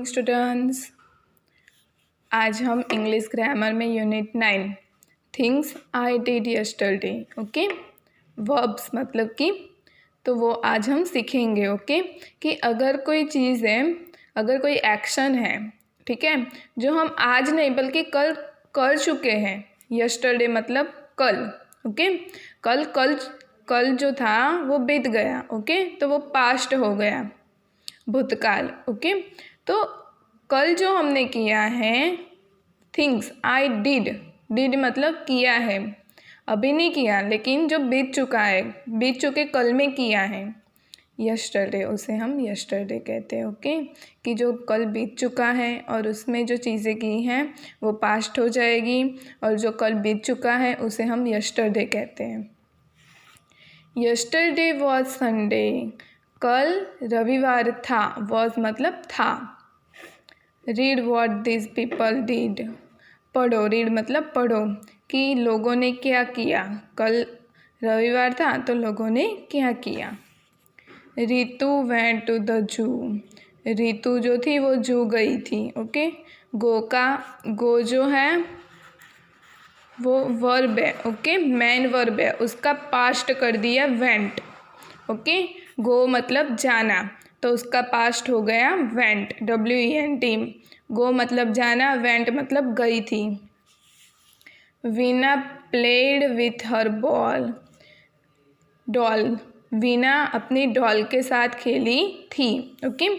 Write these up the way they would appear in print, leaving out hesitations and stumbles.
Morning students. आज हम English grammar में unit 9 things I did yesterday okay verbs मतलब कि तो वो आज हम सीखेंगे ओके कि अगर कोई चीज़ है, अगर कोई एक्शन है, ठीक है, जो हम आज नहीं बल्कि कल कर चुके हैं। यस्टरडे मतलब कल, ओके। कल जो था वो बीत गया, ओके, तो वो पास्ट हो गया, भूतकाल, ओके। तो कल जो हमने किया है थिंग्स आई डिड मतलब किया है, अभी नहीं किया लेकिन जो बीत चुका है, बीत चुके कल में किया है यस्टरडे, उसे हम यस्टरडे कहते हैं, ओके। कि जो कल बीत चुका है और उसमें जो चीज़ें की हैं वो पास्ट हो जाएगी, और जो कल बीत चुका है उसे हम यस्टरडे कहते हैं। यस्टरडे वॉज संडे, कल रविवार था, वॉज मतलब था। Read what this people did, पढ़ो, रीड मतलब पढ़ो कि लोगों ने क्या किया, कल रविवार था तो लोगों ने क्या किया। Ritu went to the zoo, Ritu जो थी वो जू गई थी, ओके। गो जो है वो वर्ब है, ओके, मेन वर्ब है, उसका पास्ट कर दिया वेंट, ओके। गो मतलब जाना, तो उसका पास्ट हो गया वेंट, WENT। गो मतलब जाना, वेंट मतलब गई थी। Veena played with her doll, Veena अपनी डॉल के साथ खेली थी, ओके।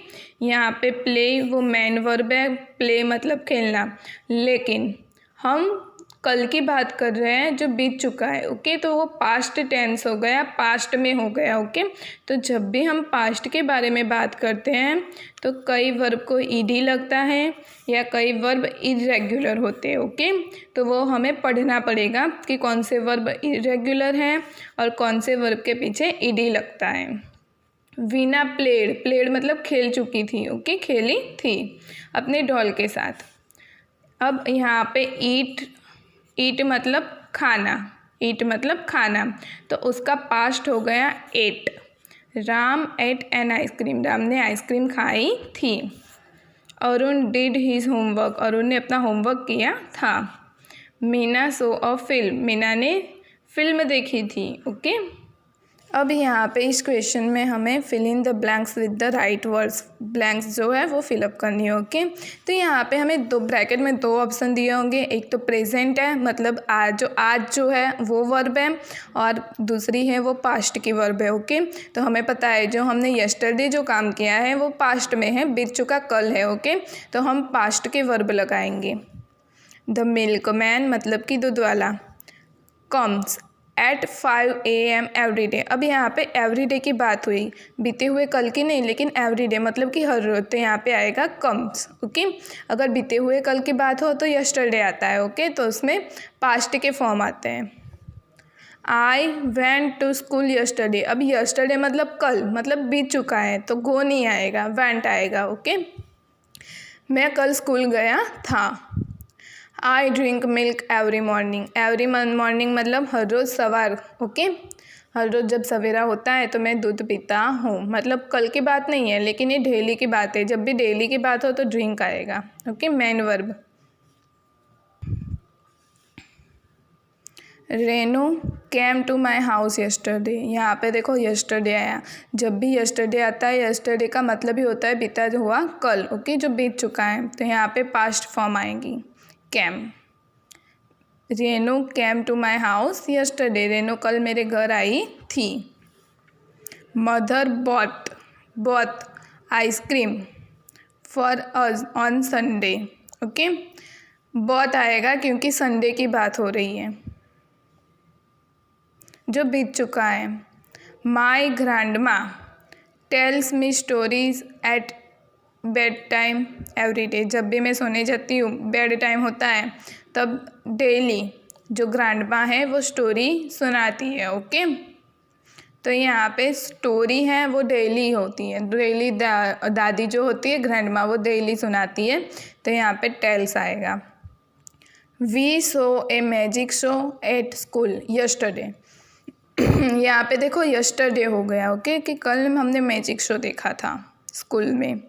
यहाँ पे प्ले वो मेन वर्ब है, प्ले मतलब खेलना, लेकिन हम कल की बात कर रहे हैं जो बीत चुका है, ओके। तो वो पास्ट टेंस हो गया, पास्ट में हो गया, ओके। तो जब भी हम पास्ट के बारे में बात करते हैं तो कई वर्ब को ईडी लगता है या कई वर्ब इरेगुलर होते हैं, ओके। तो वो हमें पढ़ना पड़ेगा कि कौन से वर्ब इरेगुलर हैं और कौन से वर्ब के पीछे ईडी लगता है। वीना प्लेड मतलब खेल चुकी थी, ओके, खेली थी अपने डॉल के साथ। अब यहाँ पे ईट मतलब खाना, ईट मतलब खाना, तो उसका पास्ट हो गया ate. Ram ate an ice cream, Ram ने आइसक्रीम खाई थी। Arun did his homework, Arun ने अपना होमवर्क किया था। Meena saw a film, Meena ने फिल्म देखी थी, ओके। अब यहाँ पे इस क्वेश्चन में हमें fill in the blanks with the right words, blanks जो है वो फिलअप करनी है, ओके। तो यहाँ पे हमें दो ब्रैकेट में दो ऑप्शन दिए होंगे, एक तो प्रेजेंट है मतलब आज जो है वो वर्ब है, और दूसरी है वो पास्ट की वर्ब है, ओके। तो हमें पता है जो हमने यस्टरडे जो काम किया है वो पास्ट में है, बीत चुका कल है, ओके। तो हम पास्ट के वर्ब लगाएंगे। द मिल्कमैन मतलब कि दूध वाला, comes at 5 AM every day. अब यहाँ पे एवरी डे की बात हुई, बीते हुए कल की नहीं, लेकिन एवरी डे मतलब कि हर रोज, तो यहाँ पे आएगा कम्स, ओके। अगर बीते हुए कल की बात हो तो यस्टरडे आता है, ओके। तो उसमें पास्ट के फॉर्म आते हैं। I went to school yesterday, अब यस्टरडे मतलब कल, मतलब बीत चुका है, तो गो नहीं आएगा, वेंट आएगा, ओके। मैं कल स्कूल गया था। I drink milk every morning मतलब हर रोज़ सवार, ओके। हर रोज़ जब सवेरा होता है तो मैं दूध पीता हूँ, मतलब कल की बात नहीं है लेकिन ये डेली की बात है, जब भी डेली की बात हो तो ड्रिंक आएगा, okay, main verb. Renu came to my house yesterday, यहाँ पे देखो यस्टरडे आया, जब भी यस्टरडे आता है यस्टरडे का मतलब ही होता है बीता हुआ कल, ओके, जो बीत चुका है, तो यहाँ पे पास्ट फॉर्म आएगी came. Renu came to my house yesterday, Renu कल मेरे घर आई थी। Mother bought ice cream for us on Sunday, okay. Bought आएगा क्योंकि संडे की बात हो रही है जो बीत चुका है। My grandma tells me stories at bed time every day, जब भी मैं सोने जाती हूँ, बेड टाइम होता है तब डेली जो ग्रैंडमा है वो स्टोरी सुनाती है, ओके। तो यहाँ पे स्टोरी है वो डेली होती है, डेली दादी जो होती है ग्रैंडमा वो डेली सुनाती है, तो यहाँ पे टेल्स आएगा। We saw a magic show at school yesterday, यहाँ पे देखो यस्टरडे हो गया, ओके, कि कल हमने मैजिक शो देखा था स्कूल में,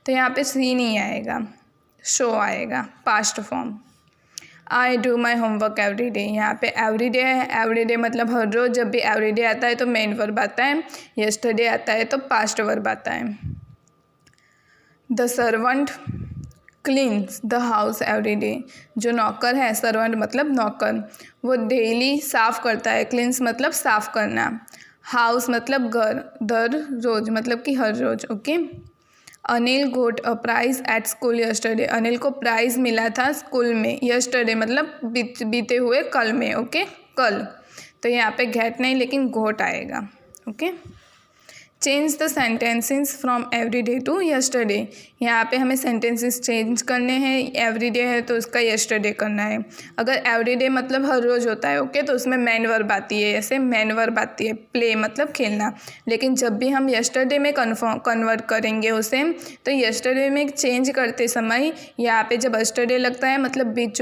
तो यहाँ पे सी नहीं आएगा, शो आएगा, past form. I do my homework every day, यहाँ पे एवरी डे है, एवरी डे मतलब हर रोज़। जब भी एवरी डे आता है तो मेन वर्ब आता है, यस्टरडे आता है तो पास्ट वर्ब आता है। The servant cleans the house every day, जो नौकर है, सर्वेंट मतलब नौकर, वो डेली साफ़ करता है। क्लीन्स मतलब साफ़ करना, हाउस मतलब घर, दर रोज़ मतलब कि हर रोज़। Okay. Anil got a prize at school yesterday, Anil को प्राइज़ मिला था स्कूल में। यस्टरडे मतलब बीते हुए कल में। ओके, कल। तो यहाँ पे गेट नहीं लेकिन गोट आएगा। Okay. Change the sentences from every day to yesterday, यहाँ पे हमें सेंटेंसेस चेंज करने हैं। एवरी डे है तो उसका यस्टरडे करना है। अगर एवरी डे मतलब हर रोज़ होता है, ओके, तो उसमें मैन वर्ब आती है, ऐसे मैन वर्ब आती है, प्ले मतलब खेलना। लेकिन जब भी हम यस्टरडे में कन्वर्ट करेंगे उसे, तो यस्टरडे में चेंज करते समय यहाँ पे जब यस्टरडे लगता है मतलब बीत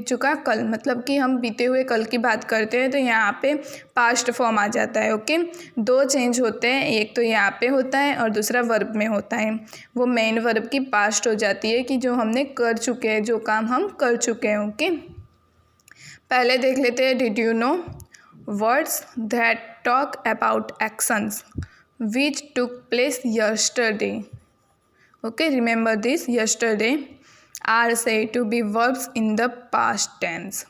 चुका कल, मतलब कि हम बीते हुए कल की बात करते हैं, तो यहाँ पे पास्ट फॉर्म आ जाता है। ओके। दो चेंज होते हैं, एक तो यहाँ पे होता है और दूसरा वर्ब में होता है। वो मेन वर्ब की पास्ट हो जाती है कि जो हमने कर चुके हैं, जो काम हम कर चुके हैं। ओके। पहले देख लेते हैं did you know, words that talk about actions which took place yesterday. Okay, remember this, yesterday are said to be verbs in the past tense.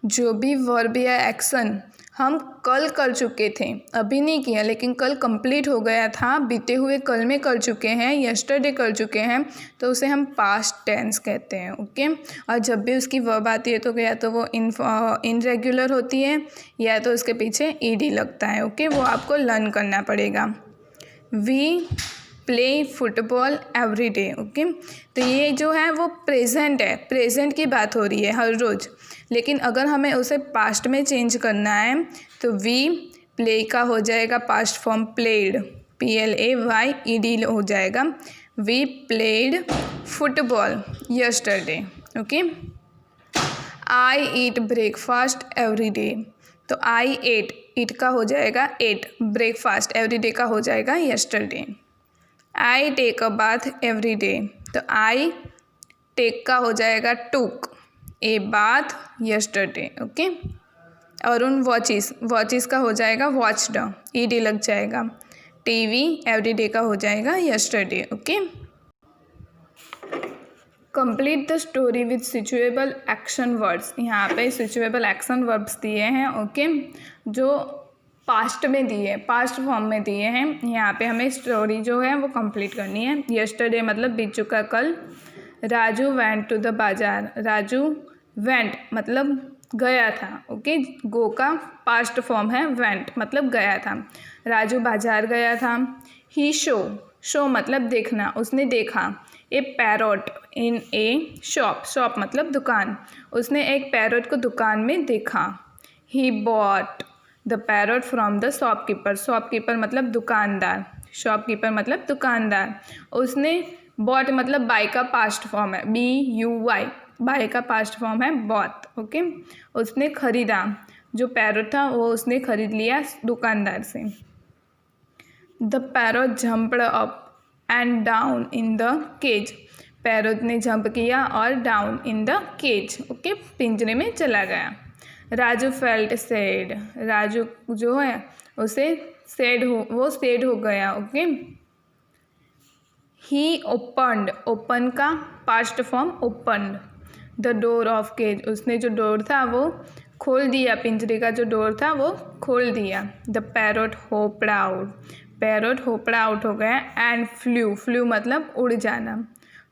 जो भी वर्ब या एक्शन हम कल कर चुके थे, अभी नहीं किया लेकिन कल कंप्लीट हो गया था, बीते हुए कल में कर चुके हैं, यस्टरडे कर चुके हैं, तो उसे हम पास्ट टेंस कहते हैं। ओके। और जब भी उसकी वर्ब आती है तो या तो वो इनरेगुलर होती है या तो उसके पीछे ईडी लगता है। ओके, वो आपको लर्न करना पड़ेगा। We play football every day. Okay, तो ये जो है वो प्रेजेंट है, प्रेजेंट की बात हो रही है, हर रोज़। लेकिन अगर हमें उसे पास्ट में चेंज करना है तो वी प्ले का हो जाएगा पास्ट फॉर्म प्लेड, PLAYED हो जाएगा। We played football yesterday. Okay. I eat breakfast every day, तो आई ईट का हो जाएगा एट, ब्रेकफास्ट एवरी डे का हो जाएगा yesterday. I take a bath every day, तो आई टेक का हो जाएगा टूक, ए बाथ यस्टरडे। ओके। और उन वॉचिस का हो जाएगा वॉच्ड, ईडी लग जाएगा। टीवी एवरी डे का हो जाएगा yesterday. Okay. Complete the story with suitable action words, यहाँ पे सिचुएबल एक्शन वर्ब्स दिए हैं। ओके, जो पास्ट में दिए, पास्ट फॉर्म में दिए हैं। यहाँ पे हमें स्टोरी जो है वो कंप्लीट करनी है। यस्टरडे मतलब बीत चुका कल। राजू वेंट टू द बाजार, राजू वेंट मतलब गया था। ओके, गो का पास्ट फॉर्म है वेंट मतलब गया था। राजू बाजार गया था। ही शो मतलब देखना, उसने देखा। ए पैरोट इन ए शॉप मतलब दुकान, उसने एक पैरोट को दुकान में देखा। He bought the parrot from the shopkeeper मतलब दुकानदार, शॉपकीपर मतलब दुकानदार। उसने बॉट मतलब बाय का पास्ट फॉर्म है, BUY, बाय का पास्ट फॉर्म है बॉट। ओके, उसने खरीदा, जो पैरोट था वो उसने खरीद लिया दुकानदार से। The parrot jumped up and down in the cage, parrot ने जंप किया और down in the cage, okay, पिंजरे में चला गया। राजू फेल्ट सैड, राजू जो है उसे सैड हो गया। ओके। ही ओपन का past form opened the door of cage, उसने जो डोर था वो खोल दिया, पिंजरे का जो डोर था वो खोल दिया। The parrot hoped out, parrot hoped out हो गया। एंड फ्लू मतलब उड़ जाना,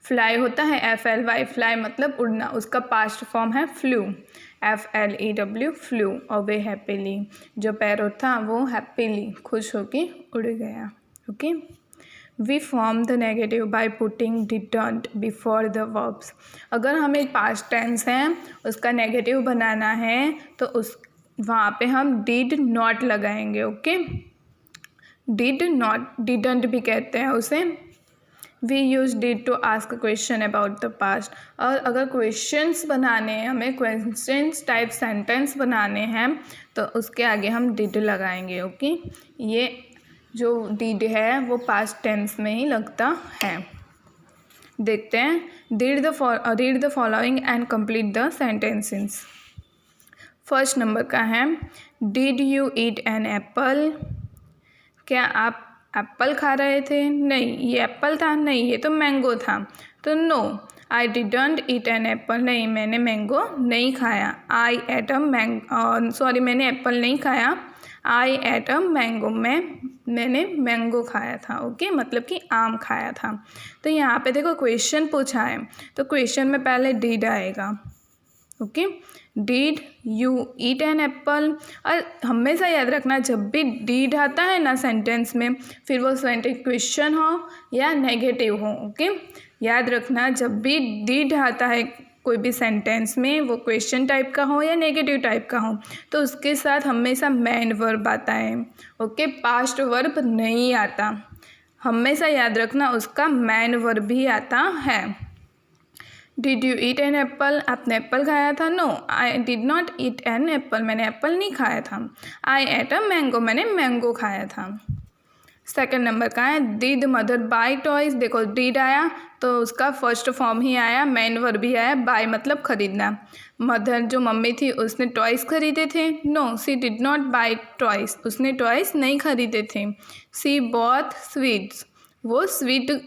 फ्लाई होता है FLY, फ्लाई मतलब उड़ना, उसका पास्ट फॉर्म है फ्लू, FLEW फ्लू। और वे हैप्पीली, जो पैरोट था वो हैप्पीली खुश होके उड़ गया। Okay. We form the negative by putting didn't before the verbs, अगर हमें पास्ट टेंस है उसका नेगेटिव बनाना है तो उस वहाँ पे हम डिड नॉट लगाएंगे। ओके, डिड नॉट, डिडंट भी कहते हैं उसे। We use did to ask question about the past, और अगर क्वेश्चंस बनाने हैं, हमें क्वेश्चंस टाइप सेंटेंस बनाने हैं तो उसके आगे हम डिड लगाएंगे। ओके, ये जो डिड है वो पास्ट टेंस में ही लगता है। देखते हैं, read the following and complete the sentences. First number का है, did you eat an Apple? क्या आप एप्पल खा रहे थे? नहीं, ये एप्पल था? नहीं, ये तो मैंगो था। तो no, I didn't eat an apple. नहीं, मैंने मैंगो नहीं खाया। मैंने एप्पल नहीं खाया। आई एट अ मैंगो, मैंने मैंगो खाया था। ओके, मतलब कि आम खाया था। तो यहाँ पे देखो क्वेश्चन पूछा है, तो क्वेश्चन में पहले डिड आएगा। Okay, did you eat an Apple. और हमेशा याद रखना, जब भी डिड आता है ना सेंटेंस में, फिर वो सेंटेंस क्वेश्चन हो या नेगेटिव हो। ओके, याद रखना, जब भी डिड आता है कोई भी सेंटेंस में, वो क्वेश्चन टाइप का हो या नेगेटिव टाइप का हो, तो उसके साथ हमेशा मेन वर्ब आता है। ओके, पास्ट वर्ब नहीं आता। हमेशा याद रखना, उसका मेन वर्ब भी आता है। Did you eat an apple? आपने एप्पल खाया था? No, I did not eat an apple, मैंने एप्पल नहीं खाया था। आई एट अ मैंगो, मैंने मैंगो खाया था। सेकंड नंबर का है, डिड मदर बाय टॉयज? देखो, डिड आया तो उसका फर्स्ट फॉर्म ही आया, मेन वर्ब भी आया, बाय मतलब खरीदना। मदर जो मम्मी थी उसने टॉयज खरीदे थे? No, she did not buy toys, उसने टॉयज नहीं खरीदे थे। सी बॉट स्वीट्स,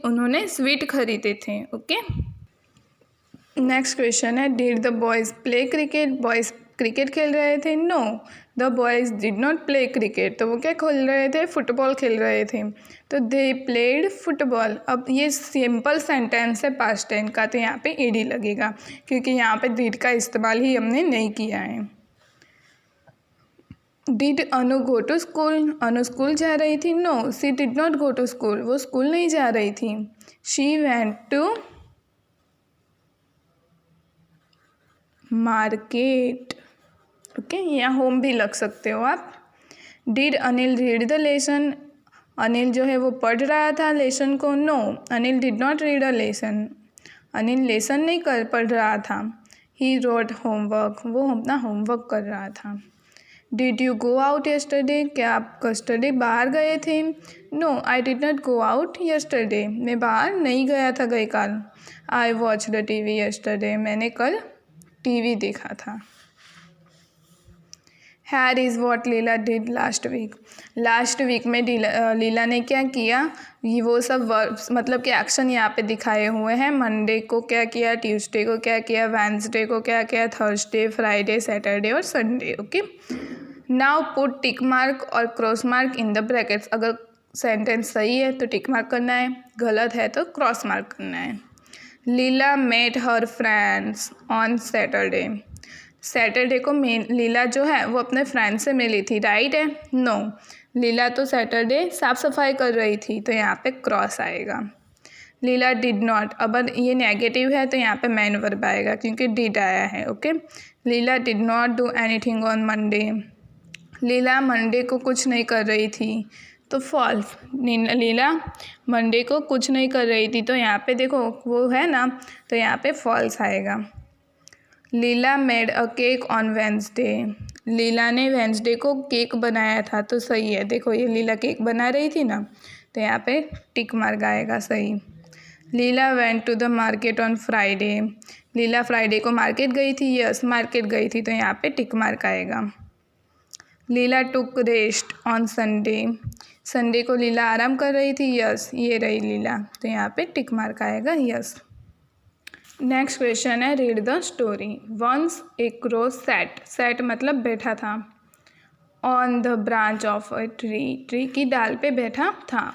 उन्होंने स्वीट खरीदे थे। ओके, नेक्स्ट क्वेश्चन है, did the boys play cricket? Boys cricket खेल रहे थे? No, the boys did not play cricket, तो वो क्या खेल रहे थे? फुटबॉल खेल रहे थे। तो दे प्लेड फुटबॉल। अब ये सिंपल सेंटेंस है पास्ट टेंस का, तो यहाँ पे ईडी लगेगा, क्योंकि यहाँ पे डिड का इस्तेमाल ही हमने नहीं किया है। Did Anu go to school? Anu school जा रही थी? No, she did not go to school, वो स्कूल नहीं जा रही थी। She went to market. Okay, यहाँ होम भी लग सकते हो आप। Did Anil read the lesson? Anil जो है वो पढ़ रहा था लेसन को? No, Anil did not read a lesson, Anil lesson नहीं पढ़ रहा था। ही रोट होमवर्क, वो अपना होमवर्क कर रहा था। Did you go out yesterday? क्या आप यस्टरडे बाहर गए थे? No, I did not go out yesterday, मैं बाहर नहीं गया था गई काल। I watch the TV yesterday, मैंने कल टीवी देखा था। Here is what Leela did last week? Last week में लीला ने क्या किया? ये वो सब वर्ब्स मतलब कि एक्शन यहाँ पे दिखाए हुए हैं। मंडे को क्या किया, ट्यूसडे को क्या किया, वेंसडे को क्या किया, थर्सडे, फ्राइडे, सैटरडे और Sunday. Okay, now put tick mark और cross mark in the brackets. अगर सेंटेंस सही है तो टिक मार्क करना है, गलत है तो क्रॉस मार्क करना है। Leela met her friends on Saturday. Saturday को लीला जो है वो अपने फ्रेंड से मिली थी, राइट है? नो, लीला तो सैटरडे साफ़ सफाई कर रही थी, तो यहाँ पे क्रॉस आएगा। लीला डिड नॉट, अब ये नेगेटिव है तो यहाँ पे मेन वर्ब आएगा क्योंकि डिड आया है। Okay, Leela did not do anything on Monday. Leela Monday को कुछ नहीं कर रही थी, तो फॉल्स। लीला मंडे को कुछ नहीं कर रही थी, तो यहाँ पे देखो वो है ना, तो यहाँ पे फॉल्स आएगा। Leela made a cake on Wednesday. Leela ने वेंसडे को केक बनाया था, तो सही है। देखो ये लीला केक बना रही थी ना, तो यहाँ पे टिक मार्क आएगा, सही। Leela went to the market on Friday. Leela Friday को मार्केट गई थी, यस मार्केट गई थी, तो यहाँ पे टिक मार्क आएगा। लीला टुक रेस्ट ऑन संडे। संडे को लीला आराम कर रही थी, यस ये रही लीला, तो यहाँ पे टिक मार्क आएगा, यस। नेक्स्ट क्वेश्चन है, read the story. Once a crow sat, sat मतलब बैठा था, on the branch of a tree, tree की डाल पे बैठा था।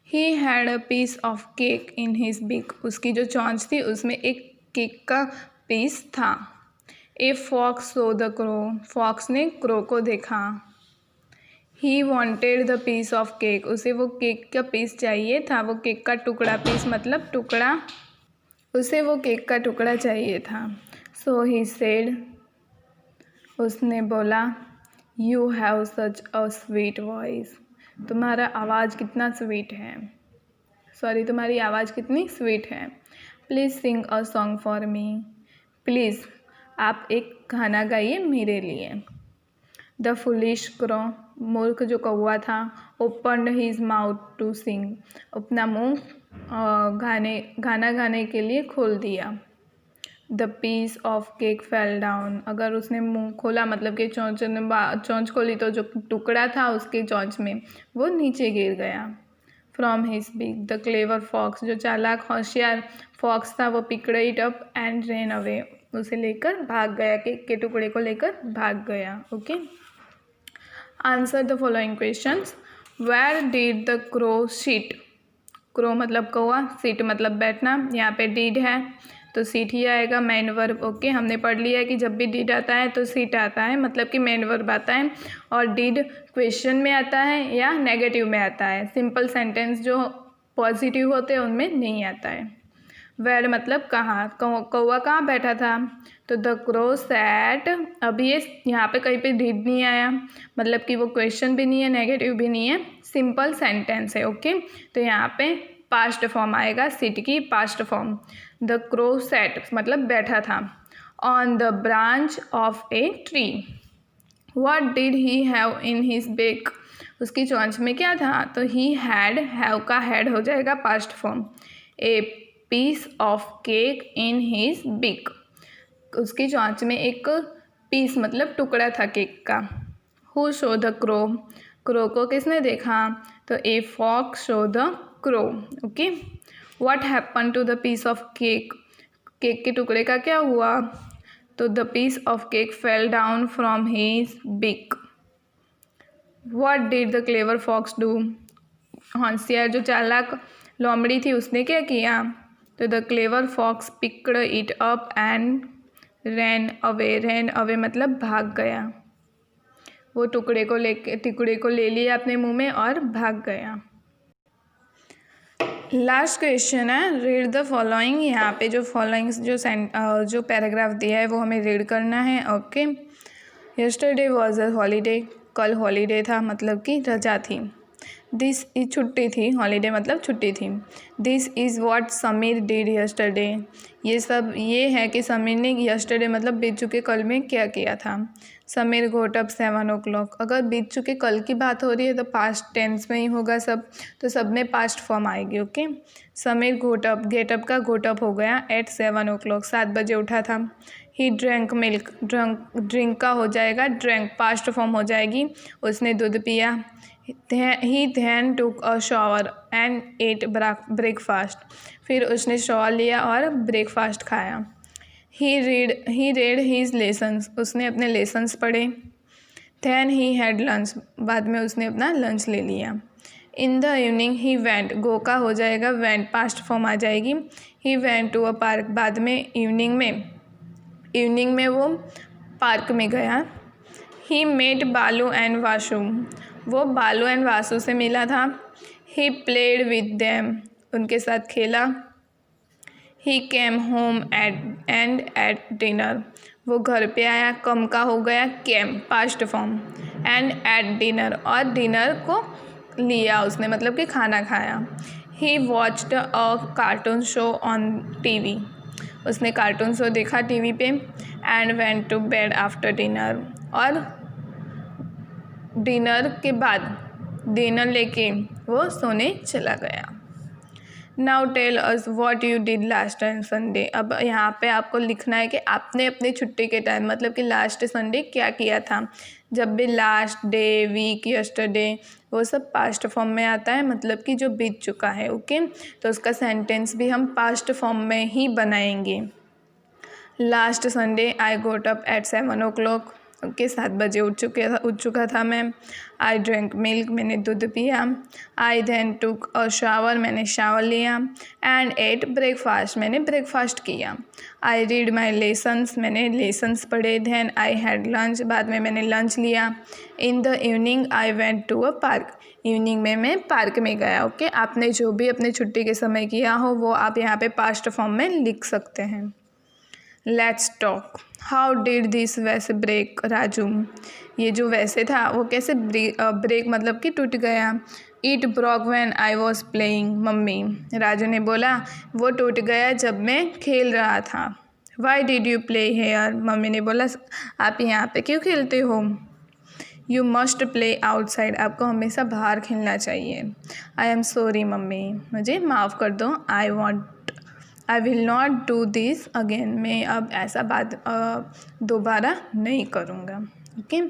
He had a piece of cake in his beak, उसकी जो चोंच थी उसमें एक केक का पीस था। A fox saw the crow, fox ने क्रो को देखा। He wanted the piece of cake, उसे वो केक का पीस चाहिए था, वो केक का टुकड़ा, पीस मतलब टुकड़ा, उसे वो केक का टुकड़ा चाहिए था। सो ही सेड, उसने बोला, you have such a sweet voice, तुम्हारा आवाज़ कितना स्वीट है, सॉरी तुम्हारी आवाज़ कितनी स्वीट है। Please sing a song for me, please आप एक गाना गाइए मेरे लिए। द फुलिश क्रो, मूर्ख जो कौवा था opened his mouth to sing, अपना मुंह गाना गाने के लिए खोल दिया। The piece of cake fell down, अगर उसने मुंह खोला मतलब कि चोंच खोली तो जो टुकड़ा था उसके चोंच में वो नीचे गिर गया। From his beak the clever fox, जो चालाक होशियार फॉक्स था वो picked it up and ran away, उसे लेकर भाग गया, केक के टुकड़े को लेकर भाग गया। Okay, answer the following questions. Where did the crow sit, crow मतलब कौवा, सिट मतलब बैठना, यहाँ पे डिड है तो सीट ही आएगा, मेन वर्ब। ओके, हमने पढ़ लिया है कि जब भी डिड आता है तो सीट आता है, मतलब कि मेन वर्ब आता है, और डिड क्वेश्चन में आता है या नेगेटिव में आता है। सिंपल सेंटेंस जो पॉजिटिव होते हैं उनमें नहीं आता है। वेयर मतलब कहाँ, कौवा कहाँ बैठा था, तो द क्रो सैट, अभी ये यहाँ पे कहीं पे डिड नहीं आया, मतलब कि वो क्वेश्चन भी नहीं है नेगेटिव भी नहीं है, सिंपल सेंटेंस है। ओके, तो यहाँ पे पास्ट फॉर्म आएगा, सिट की past form. The crow sat मतलब बैठा था। On the branch of a tree, what did he have in his beak, उसकी चोंच में क्या था, तो ही हैड, हैव का हैड हो जाएगा past form. A piece of cake in his beak, उसकी चोंच में एक पीस मतलब टुकड़ा था केक का। Who saw the crow, crow को किसने देखा, तो a fox saw the crow. Okay, what happen to the piece of cake, cake के टुकड़े का क्या हुआ, तो the piece of cake fell down from his beak. What did the clever fox do, होशियार जो चालाक लोमड़ी थी उसने क्या किया, तो the clever fox picked it up and ran away, ran away मतलब भाग गया, वो टुकड़े को ले लिया अपने मुंह में और भाग गया। लास्ट क्वेश्चन है, रीड द फॉलोइंग, यहाँ पे जो फॉलोइंग जो पैराग्राफ दिया है वो हमें रीड करना है। Okay, yesterday was a holiday, कल हॉलीडे था मतलब कि रजा थी। दिस इज छुट्टी थी, हॉलीडे मतलब छुट्टी थी। This is what Sameer did yesterday, ये है कि समीर ने यस्टरडे मतलब बीत चुके कल में क्या किया था। समीर गोट अप 7 o'clock, अगर बीत चुके कल की बात हो रही है तो पास्ट टेंस में ही होगा सब, तो सब में पास्ट फॉर्म आएगी। ओके, समीर गोट अप, गेट अप का गोट अप हो गया एट 7 o'clock, 7 बजे उठा था। ही ड्रैंक मिल्क, ड्रिंक का हो जाएगा ड्रैंक, पास्ट फॉर्म हो जाएगी, उसने दूध पिया। ही then took a shower and ate breakfast, फिर उसने शॉवर लिया और ब्रेकफास्ट खाया। ही read his lessons, उसने अपने लेसन्स पढ़े। then he had lunch, बाद में उसने अपना लंच ले लिया। in the evening he went, गो का हो जाएगा went, पास्ट फॉर्म आ जाएगी। he went to a park, बाद में इवनिंग में वो पार्क में गया। ही met बालू एंड वासु, वो बालू एंड वासु से मिला था। ही प्लेड विद देम, उनके साथ खेला। He came home ate dinner, वो घर पे आया, कम का हो गया came, past form, and ate dinner, और डिनर को लिया उसने मतलब कि खाना खाया। He watched a cartoon show on TV, उसने कार्टून शो देखा टीवी पे। And went to bed after dinner, और डिनर के बाद डिनर लेके वो सोने चला गया। Now tell us what you did last Sunday, अब यहाँ पे आपको लिखना है कि आपने अपनी छुट्टी के टाइम मतलब कि लास्ट संडे क्या किया था। जब भी लास्ट डे, वीक, यस्टरडे वो सब पास्ट फॉर्म में आता है, मतलब कि जो बीत चुका है। ओके, तो उसका सेंटेंस भी हम पास्ट फॉर्म में ही बनाएंगे। Last Sunday I goat up at 7 o'clock, okay, 7 बजे उठ चुका था मैं। आई ड्रिंक मिल्क, मैंने दूध पिया। I then took a shower, मैंने शावर लिया। एंड एट ब्रेकफास्ट, मैंने ब्रेकफास्ट किया। आई रीड माई लेसन्स, मैंने लेसन्स पढ़े। देन आई हैड लंच, बाद में मैंने लंच लिया। In the evening I went to a park, evening में मैं पार्क में गया। ओके, आपने जो भी अपने छुट्टी के समय किया हो वो आप यहाँ पे पास्ट फॉर्म में लिख सकते हैं। Let's talk, how did this वैसे ब्रेक राजू, ये जो वैसे था वो कैसे ब्रेक मतलब कि टूट गया। It broke when I was playing, mummy, Raju ने बोला वो टूट गया जब मैं खेल रहा था। Why did you play here, mummy ने बोला आप यहाँ पे क्यों खेलते हो। यू मस्ट प्ले आउटसाइड, आपको हमेशा बाहर खेलना चाहिए। आई एम सॉरी मम्मी, मुझे माफ़ कर दो। I will not do this again, मैं अब ऐसा बात दोबारा नहीं करूँगा। ओके।